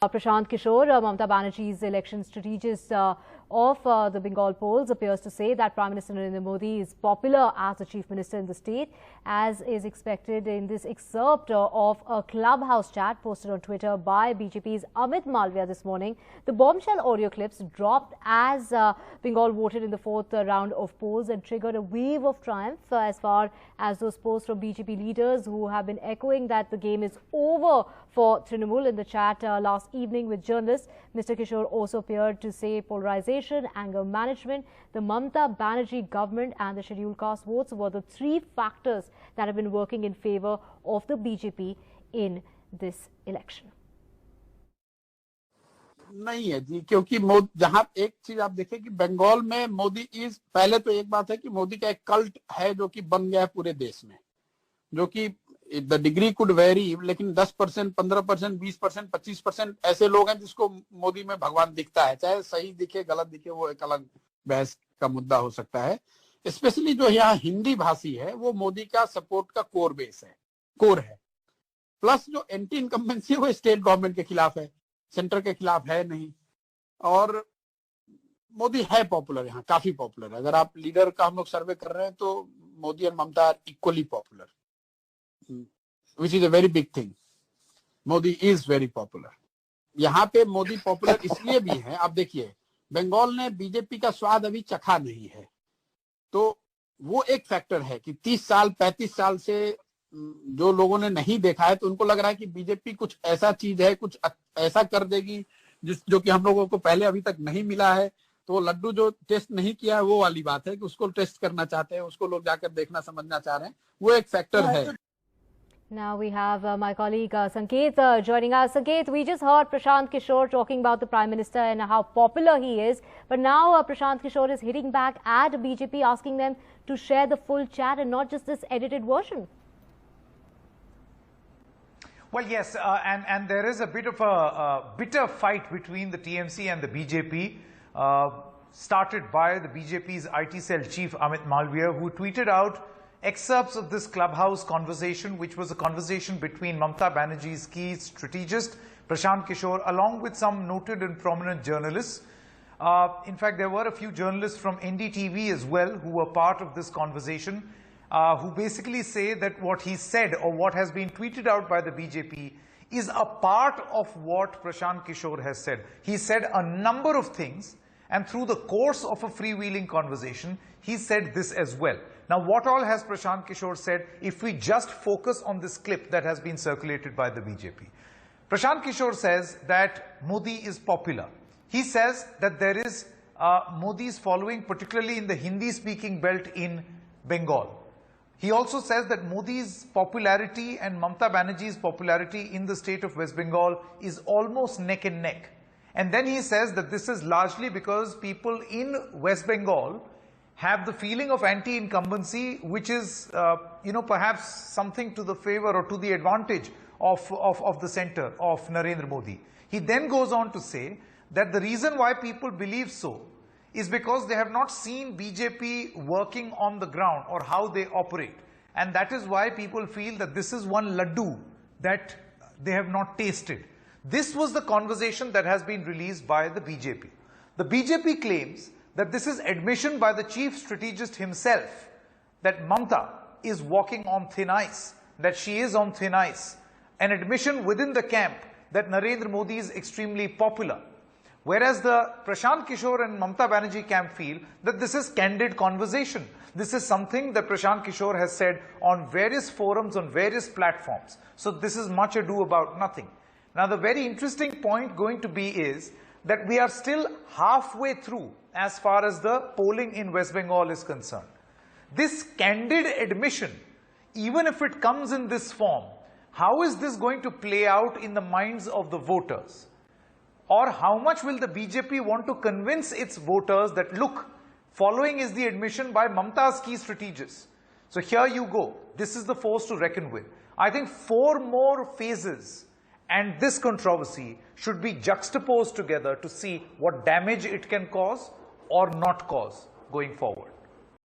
Prashant Kishor, Mamata Banerjee's election strategist of the Bengal polls, appears to say that Prime Minister Narendra Modi is popular as the Chief Minister in the state, as is expected in this excerpt of a Clubhouse chat posted on Twitter by BJP's Amit Malviya this morning. The bombshell audio clips dropped as Bengal voted in the fourth round of polls and triggered a wave of triumph as far as those posts from BJP leaders who have been echoing that the game is over for Trinamool. In the chat last evening with journalists, Mr. Kishor also appeared to say polarization, anger management, the Mamata Banerjee government and the scheduled caste votes were the three factors that have been working in favor of the BJP in this election. नहीं है जी, क्योंकि जहां एक चीज आप देखें कि बंगाल में मोदी इज, पहले तो एक बात है कि मोदी का एक कल्ट है जो कि बन गया है पूरे देश में, जो कि द डिग्री कुड वेरी, लेकिन 10%, 15%, 20%, 25% ऐसे लोग हैं जिसको मोदी में भगवान दिखता है, चाहे सही दिखे गलत दिखे वो एक अलग बहस का मुद्दा हो सकता है। स्पेशली जो यहाँ हिंदी भाषी है वो मोदी का सपोर्ट का कोर बेस है, कोर है। प्लस जो एंटी इनकम्बेंसी है वो स्टेट गवर्नमेंट के खिलाफ है, सेंटर के खिलाफ है नहीं, और मोदी है पॉपुलर, यहाँ काफी पॉपुलर। अगर आप लीडर का हम लोग सर्वे कर रहे हैं तो मोदी और Mamata are equally popular, which is a very big thing. Modi is very popular. यहाँ पे मोदी पॉपुलर इसलिए भी है, आप देखिए बंगाल ने बीजेपी का स्वाद अभी चखा नहीं है, तो वो एक फैक्टर है कि 30 साल 35 साल से जो लोगों ने नहीं देखा है, तो उनको लग रहा है कि बीजेपी कुछ ऐसा चीज है, कुछ ऐसा कर देगी जो कि हम लोगों को पहले अभी तक नहीं मिला है। तो वो लड्डू जो टेस्ट नहीं किया है वो वाली बात है कि उसको टेस्ट करना चाहते हैं, उसको लोग जाकर देखना समझना चाह रहे हैं, वो एक फैक्टर है। Now we have my colleague Sanket joining us. Sanket, we just heard Prashant Kishor talking about the Prime Minister and how popular he is. But now Prashant Kishor is hitting back at BJP, asking them to share the full chat and not just this edited version. Well, yes, and there is a bit of a bitter fight between the TMC and the BJP, started by the BJP's IT cell chief Amit Malviya, who tweeted out excerpts of this Clubhouse conversation, which was a conversation between Mamata Banerjee's key strategist Prashant Kishor, along with some noted and prominent journalists. In fact, there were a few journalists from NDTV as well who were part of this conversation, who basically say that what he said or what has been tweeted out by the BJP is a part of what Prashant Kishor has said. He said a number of things, and through the course of a freewheeling conversation, he said this as well. Now, what all has Prashant Kishor said if we just focus on this clip that has been circulated by the BJP? Prashant Kishor says that Modi is popular. He says that there is Modi's following, particularly in the Hindi-speaking belt in Bengal. He also says that Modi's popularity and Mamata Banerjee's popularity in the state of West Bengal is almost neck and neck. And then he says that this is largely because people in West Bengal have the feeling of anti-incumbency, which is, perhaps something to the favor or to the advantage of the center of Narendra Modi. He then goes on to say that the reason why people believe so is because they have not seen BJP working on the ground or how they operate. And that is why people feel that this is one laddu that they have not tasted. This was the conversation that has been released by the BJP. The BJP claims that this is admission by the chief strategist himself that Mamata is walking on thin ice, that she is on thin ice, an admission within the camp that Narendra Modi is extremely popular. Whereas the Prashant Kishor and Mamata Banerjee camp feel that this is candid conversation. This is something that Prashant Kishor has said on various forums, on various platforms. So this is much ado about nothing. Now, the very interesting point going to be is that we are still halfway through as far as the polling in West Bengal is concerned. This candid admission, even if it comes in this form, how is this going to play out in the minds of the voters? Or how much will the BJP want to convince its voters that, look, following is the admission by Mamata's key strategists. So here you go. This is the force to reckon with. I think 4 more phases and this controversy should be juxtaposed together to see what damage it can cause or not cause going forward.